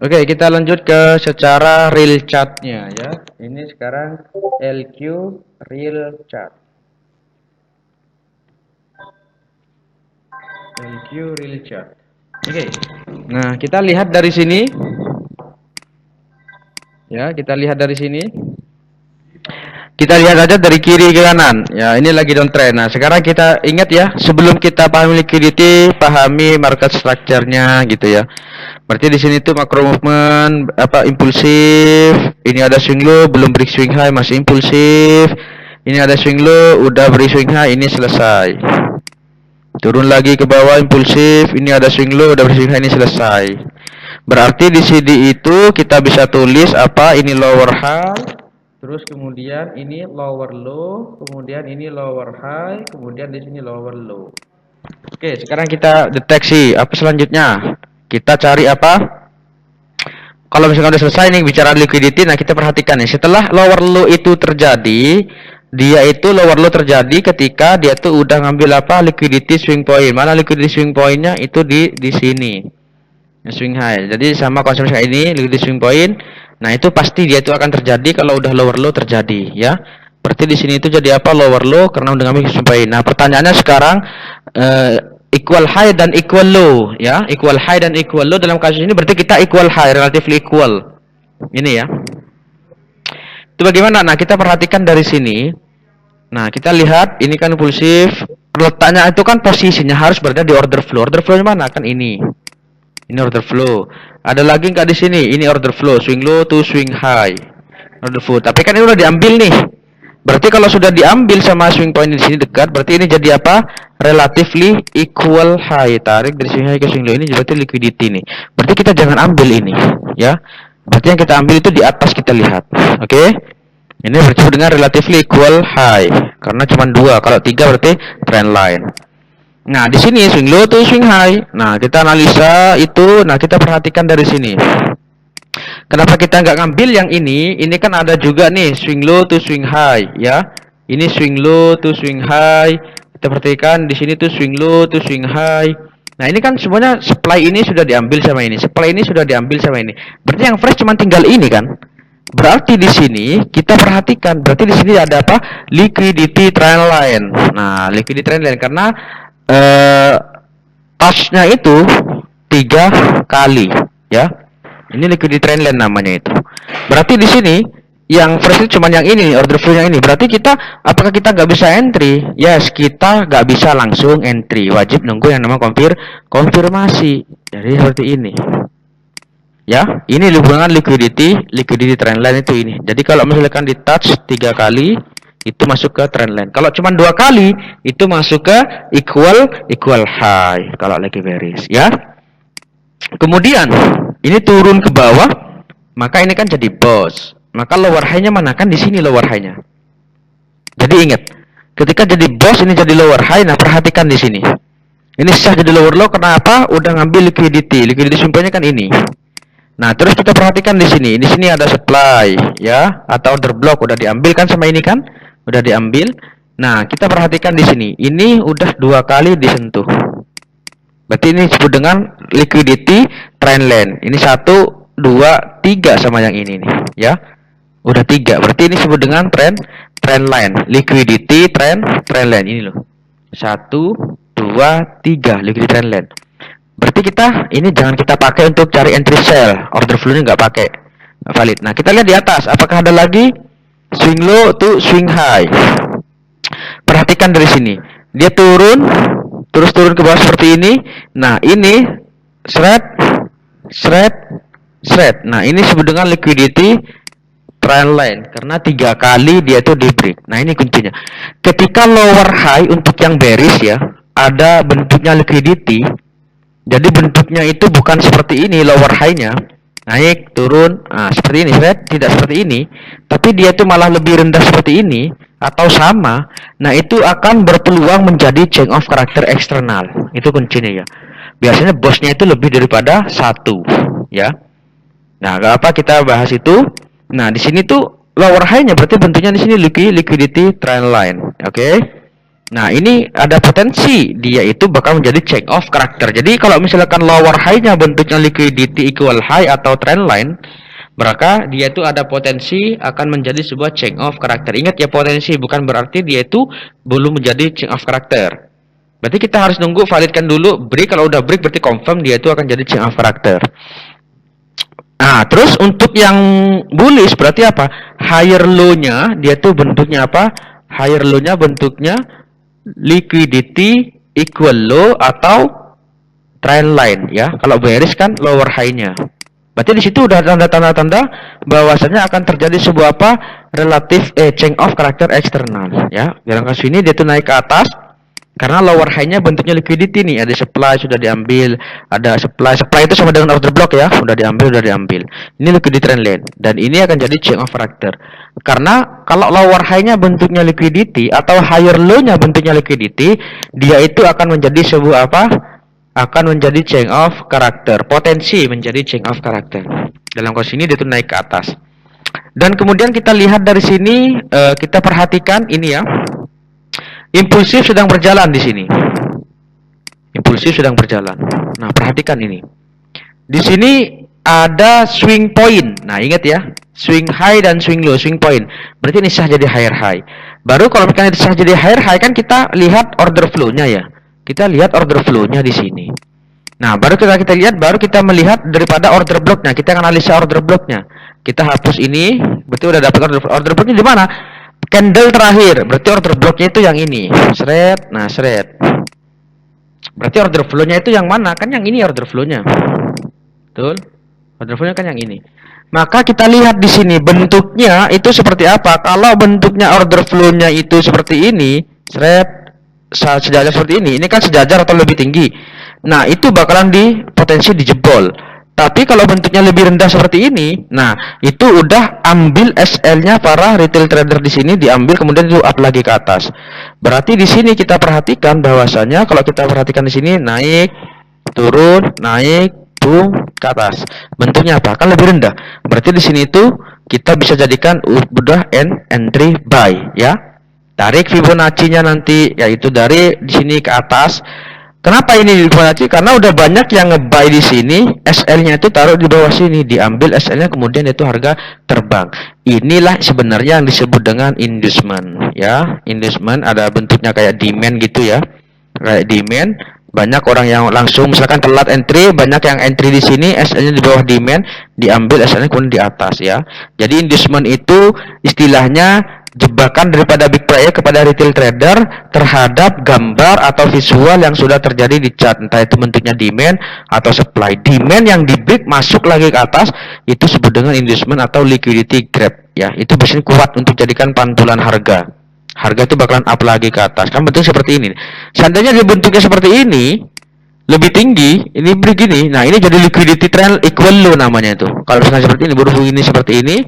Oke, kita lanjut ke secara real chartnya ya. Ini sekarang LQ real chart. LQ real chart. Oke. Nah, kita lihat dari sini. Ya, kita lihat dari sini. Kita lihat aja dari kiri ke kanan. Ya, ini lagi downtrend. Nah, sekarang kita ingat ya, sebelum kita pahami liquidity, pahami market structure-nya gitu ya. Berarti di sini tuh macro movement apa impulsif. Ini ada swing low, belum break swing high, masih impulsif. Ini ada swing low, udah break swing high, ini selesai. Turun lagi ke bawah impulsif, ini ada swing low, udah break swing high, ini selesai. Berarti di sini itu kita bisa tulis apa? Ini lower high, terus kemudian ini lower low, kemudian ini lower high, kemudian di sini lower low. Oke, sekarang kita deteksi apa selanjutnya? Kita cari apa? Kalau misalkan udah selesai nih bicara liquidity, nah kita perhatikan nih, setelah lower low itu terjadi, dia itu lower low terjadi ketika dia tuh udah ngambil apa? Liquidity swing point. Mana liquidity swing pointnya? Itu di sini. Swing high. Jadi sama konsep kayak ini, liquidity swing point. Nah, itu pasti dia itu akan terjadi kalau udah lower low terjadi, ya. Berarti di sini itu jadi apa? Lower low karena udah ngambil swing point. Nah, pertanyaannya sekarang equal high dan equal low, ya. Equal high dan equal low dalam kasus ini berarti kita equal high, relatively equal. Ini ya. Itu bagaimana? Nah, kita perhatikan dari sini. Nah, kita lihat ini kan impulsif. Letaknya itu kan posisinya harus berada di order flow. Order flow mana? Kan ini. Ini order flow. Ada lagi nggak di sini? Ini order flow, swing low to swing high. Order flow. Tapi kan ini udah diambil nih. Berarti kalau sudah diambil sama swing point di sini dekat, berarti ini jadi apa? Relatively equal high. Tarik dari swing high ke swing low ini berarti liquidity nih. Berarti kita jangan ambil ini, ya. Berarti yang kita ambil itu di atas kita lihat. Oke? Ini berarti dengan relatively equal high. Karena cuma 2. Kalau 3 berarti trend line. Nah, di sini swing low to swing high. Nah, kita analisa itu. Nah, kita perhatikan dari sini. Kenapa kita nggak ngambil yang ini? Ini kan ada juga nih swing low to swing high, ya. Ini swing low to swing high. Kita perhatikan di sini tuh swing low to swing high. Nah, ini kan semuanya supply ini sudah diambil sama ini, supply ini sudah diambil sama ini. Berarti yang fresh cuma tinggal ini kan? Berarti di sini kita perhatikan, berarti di sini ada apa? Liquidity trend line. Nah, liquidity trend line karena touch-nya itu 3 kali, ya. Ini liquidity trend line namanya itu. Berarti di sini yang fresh itu cuma yang ini, order flow yang ini. Berarti kita, apakah kita nggak bisa entry? Yes, kita nggak bisa langsung entry. Wajib nunggu yang namanya konfirmasi. Jadi seperti ini. Ya, ini hubungan liquidity trend line itu ini. Jadi kalau misalkan di touch 3 kali, itu masuk ke trend line. Kalau cuma 2 kali, itu masuk ke equal high. Kalau lagi bearish, ya. Kemudian ini turun ke bawah, maka ini kan jadi boss. Maka lower high-nya mana? Kan di sini lower high-nya. Jadi ingat, ketika jadi boss ini jadi lower high. Nah, perhatikan di sini. Ini sah jadi lower low kenapa? Udah ngambil liquidity. Liquidity simpelnya kan ini. Nah, terus kita perhatikan di sini. Di sini ada supply, ya, atau order block udah diambil kan sama ini kan? Udah diambil. Nah, kita perhatikan di sini. Ini udah 2 kali disentuh. Berarti ini disebut dengan liquidity trend line. Ini 1, 2, 3 sama yang ini nih, ya. Udah 3. Berarti ini disebut dengan trend line. Liquidity trend line ini loh. 1, 2, 3 liquidity trend line. Berarti kita ini jangan kita pakai untuk cari entry sell. Order flow-nya nggak pakai. Nggak valid. Nah, kita lihat di atas. Apakah ada lagi swing low to swing high? Perhatikan dari sini. Dia turun, terus turun ke bawah seperti ini. Nah, ini shred. Nah, ini disebut dengan liquidity trend line karena 3 kali dia itu di break. Nah, ini kuncinya. Ketika lower high untuk yang bearish ya, ada bentuknya liquidity. Jadi bentuknya itu bukan seperti ini lower high-nya. Naik, turun, nah seperti ini, tidak seperti ini, tapi dia itu malah lebih rendah seperti ini atau sama. Nah, itu akan berpeluang menjadi change of character eksternal. Itu kuncinya ya. Biasanya bosnya itu lebih daripada 1, ya. Nah, gak apa kita bahas itu. Nah, di sini tuh lower high-nya berarti bentuknya di sini liquidity trend line, oke? Nah, ini ada potensi dia itu bakal menjadi change of karakter. Jadi kalau misalkan lower high-nya bentuknya liquidity equal high atau trend line, maka dia itu ada potensi akan menjadi sebuah change of karakter. Ingat ya, potensi bukan berarti dia itu belum menjadi change of karakter. Berarti kita harus nunggu validkan dulu break. Kalau udah break berarti confirm dia itu akan jadi change of karakter. Nah, terus untuk yang bullish berarti apa? Higher low-nya dia tuh bentuknya apa? Higher low-nya bentuknya liquidity equal low atau trend line ya. Kalau bearish kan lower high-nya. Berarti di situ udah tanda-tanda bahwasanya akan terjadi sebuah apa? Relatif change of karakter eksternal ya. Dalam kasus ini dia tuh naik ke atas karena lower high-nya bentuknya liquidity nih, ada supply sudah diambil, ada supply itu sama dengan order block ya, sudah diambil. Ini liquidity trend line dan ini akan jadi change of karakter. Karena kalau lower high-nya bentuknya liquidity atau higher low-nya bentuknya liquidity, dia itu akan menjadi sebuah apa? Akan menjadi change of karakter, potensi menjadi change of karakter. Dalam kasus ini dia tuh naik ke atas. Dan kemudian kita lihat dari sini, kita perhatikan ini ya. Impulsif sedang berjalan di sini. Impulsif sedang berjalan. Nah, perhatikan ini. Di sini ada swing point. Nah, ingat ya. Swing high dan swing low, swing point. Berarti ini sah jadi higher high. Baru kalau misalnya sah jadi higher high kan kita lihat order flow-nya ya. Kita lihat order flow-nya di sini. Nah, baru kita lihat, baru kita melihat daripada order block-nya. Kita analisa order block-nya. Kita hapus ini, berarti udah dapat order block-nya di mana? Candle terakhir, berarti order block-nya itu yang ini. Seret, nah seret. Berarti order flow-nya itu yang mana? Kan yang ini order flow-nya. Betul? Order flow-nya kan yang ini. Maka kita lihat di sini bentuknya itu seperti apa. Kalau bentuknya order flow-nya itu seperti ini, seret, sejajar seperti ini kan sejajar atau lebih tinggi. Nah, itu bakalan potensi dijebol. Tapi kalau bentuknya lebih rendah seperti ini, nah itu udah ambil SL-nya para retail trader di sini, diambil kemudian itu up lagi ke atas. Berarti di sini kita perhatikan bahwasanya kalau kita perhatikan di sini naik, turun, naik, boom ke atas. Bentuknya apa? Kan lebih rendah. Berarti di sini itu kita bisa jadikan udah entry buy ya. Tarik Fibonacci-nya nanti yaitu dari di sini ke atas. Kenapa ini di Fibonacci? Karena udah banyak yang nge-buy di sini, SL-nya itu taruh di bawah sini, diambil SL-nya kemudian itu harga terbang. Inilah sebenarnya yang disebut dengan inducement ya. Inducement ada bentuknya kayak demand gitu ya. Kayak demand, banyak orang yang langsung misalkan telat entry, banyak yang entry di sini, SL-nya di bawah demand, diambil SL-nya kemudian di atas ya. Jadi inducement itu istilahnya jebakan daripada big player kepada retail trader terhadap gambar atau visual yang sudah terjadi di chart, entah itu bentuknya demand atau supply. Demand yang di break masuk lagi ke atas itu disebut dengan inducement atau liquidity grab ya. Itu biasanya kuat untuk jadikan pantulan harga. Harga itu bakalan up lagi ke atas. Kan bentuk seperti ini. Seandainya bentuknya seperti ini lebih tinggi, ini begini. Nah, ini jadi liquidity trend equal low namanya itu. Kalau misalnya seperti ini, baru ini seperti ini.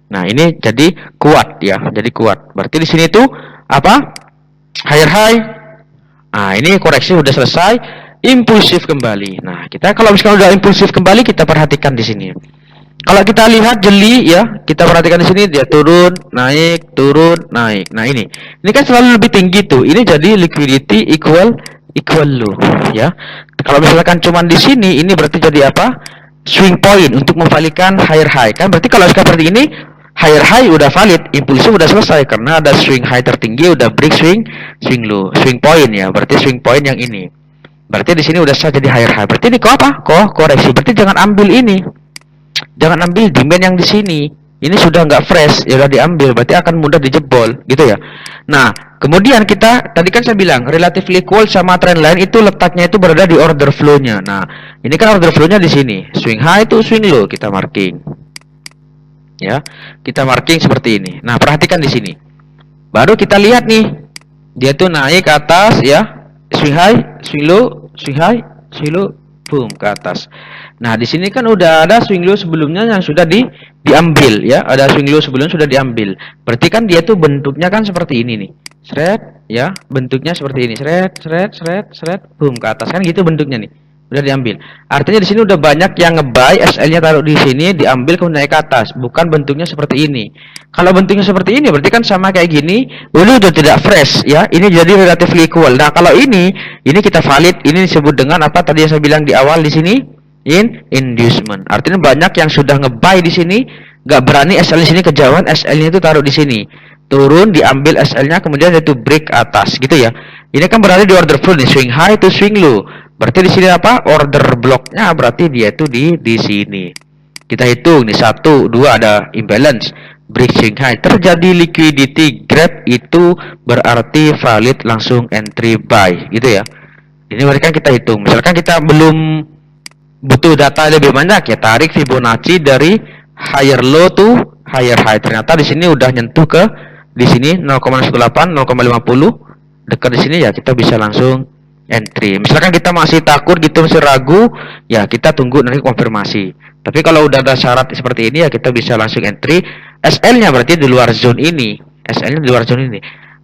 Nah, ini jadi kuat ya, jadi kuat. Berarti di sini tuh apa? Higher high. Nah, ini koreksi sudah selesai, impulsif kembali. Nah, kita kalau misalnya udah impulsif kembali, kita perhatikan di sini. Kalau kita lihat jeli ya, kita perhatikan di sini dia turun, naik, naik. Nah, ini kan selalu lebih tinggi tuh. Ini jadi liquidity equal low ya. Kalau misalkan cuman di sini, ini berarti jadi apa? Swing point untuk memvalikan higher high. Kan berarti kalau seperti ini higher high udah valid, impulsif udah selesai karena ada swing high tertinggi udah break swing low, swing point ya. Berarti swing point yang ini. Berarti di sini udah sah jadi higher high. Berarti ini kok apa? Kok koreksi. Berarti jangan ambil ini. Jangan ambil demand yang di sini. Ini sudah nggak fresh, ya udah diambil, berarti akan mudah dijebol, gitu ya. Nah, kemudian kita tadi kan saya bilang relatively equal sama trend line itu letaknya itu berada di order flow-nya. Nah, ini kan order flow-nya di sini. Swing high itu swing low, kita marking. Ya, kita marking seperti ini. Nah, perhatikan di sini. Baru kita lihat nih, dia tuh naik ke atas ya, swing high, swing low, swing high, swing low, boom ke atas. Nah, di sini kan udah ada swing low sebelumnya yang sudah diambil ya, ada swing low sebelumnya sudah diambil. Berarti kan dia tuh bentuknya kan seperti ini nih. Seret ya, bentuknya seperti ini. Seret, seret, seret, seret, boom ke atas kan gitu bentuknya nih. Udah diambil. Artinya di sini udah banyak yang ngebuy, SL-nya taruh di sini, diambil kemudian naik ke atas. Bukan bentuknya seperti ini. Kalau bentuknya seperti ini berarti kan sama kayak gini, ini udah tidak fresh ya. Ini jadi relatively equal. Nah, kalau ini kita valid, ini disebut dengan apa tadi yang saya bilang di awal di sini? Inducement. Artinya banyak yang sudah ngebuy di sini, nggak berani SL di sini kejauhan, SL-nya itu taruh di sini. Turun, diambil SL-nya, kemudian itu break atas gitu ya. Ini kan berada di order flow nih, swing high to swing low. Berarti di sini apa? Order blocknya berarti dia itu di sini. Kita hitung nih 1, 2 ada imbalance, break swing high, terjadi liquidity grab, itu berarti valid langsung entry buy gitu ya. Ini mereka kita hitung. Misalkan kita belum butuh data lebih banyak ya, tarik Fibonacci dari higher low to higher high. Ternyata di sini udah nyentuh ke di sini 0,18, 0,50 dekat di sini ya, kita bisa langsung entry. Misalkan kita masih takut gitu, masih ragu, ya kita tunggu nanti konfirmasi. Tapi kalau udah ada syarat seperti ini ya kita bisa langsung entry. SL-nya berarti di luar zone ini. SL-nya di luar zone ini.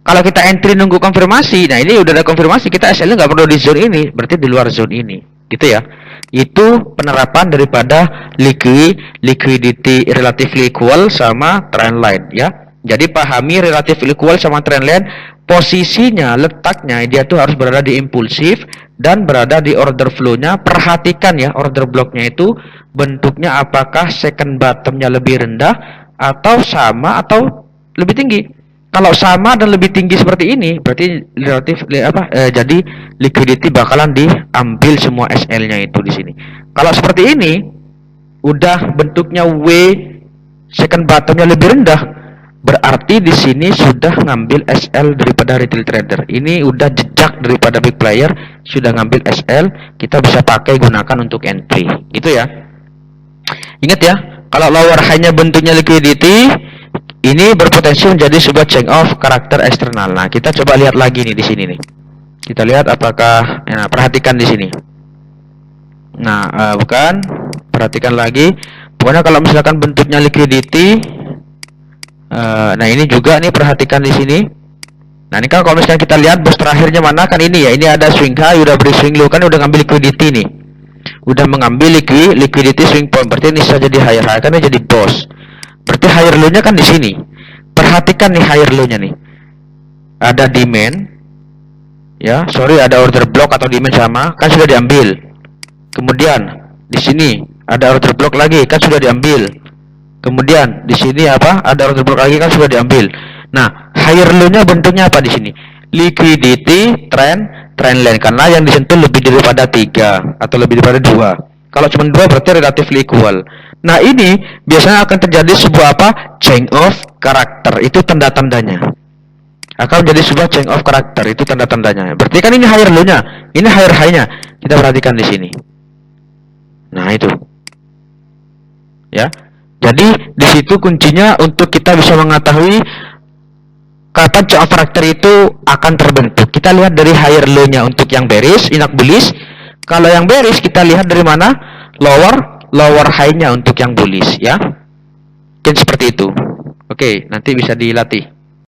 Kalau kita entry nunggu konfirmasi, nah ini udah ada konfirmasi, kita SL-nya nggak perlu di zone ini, berarti di luar zone ini. Gitu ya. Itu penerapan daripada liquidity relatively equal sama trend line ya. Jadi pahami relatively equal sama trend line, posisinya, letaknya dia tuh harus berada di impulsif dan berada di order flow-nya. Perhatikan ya, order block-nya itu bentuknya apakah second bottom-nya lebih rendah atau sama atau lebih tinggi. Kalau sama dan lebih tinggi seperti ini, berarti jadi liquidity bakalan diambil semua SL-nya itu di sini. Kalau seperti ini, udah bentuknya W, second bottom-nya lebih rendah, berarti di sini sudah ngambil SL daripada retail trader. Ini udah jejak daripada big player, sudah ngambil SL, kita bisa pakai gunakan untuk entry. Gitu ya. Ingat ya, kalau lower high-nya bentuknya liquidity, ini berpotensi menjadi sebuah change of karakter eksternal. Nah, kita coba lihat lagi nih di sini nih. Kita lihat apakah, nah, perhatikan di sini. Nah, bukan, perhatikan lagi. Pokoknya kalau misalkan bentuknya liquidity, nah ini juga nih perhatikan di sini. Nah, ini kan kalau misalkan kita lihat bos terakhirnya mana kan ini ya. Ini ada swing high, udah beri swing low, kan udah ngambil liquidity nih. Udah mengambil liquidity swing point. Berarti ini bisa jadi higher high, kan ini jadi boss. Berarti higher low-nya kan di sini. Perhatikan nih higher low-nya nih. Ada demand. Ya, sorry ada order block atau demand sama, kan sudah diambil. Kemudian di sini ada order block lagi, kan sudah diambil. Kemudian di sini apa? Ada order block lagi, kan sudah diambil. Nah, higher low-nya bentuknya apa di sini? Liquidity trend line, karena yang disentuh lebih daripada 3 atau lebih daripada 2. Kalau cuma 2 berarti relatively equal. Nah, ini biasanya akan terjadi sebuah apa? Change of karakter. Itu tanda-tandanya. Akan menjadi sebuah change of karakter. Itu tanda-tandanya. Berarti kan ini higher low-nya, ini higher high-nya. Kita perhatikan di sini. Nah, itu. Ya. Jadi di situ kuncinya untuk kita bisa mengetahui kapan change of karakter itu akan terbentuk. Kita lihat dari higher low-nya untuk yang bearish, inak bullish. Kalau yang bearish kita lihat dari mana? Lower high-nya untuk yang bullish ya. Mungkin seperti itu. Oke, nanti bisa dilatih.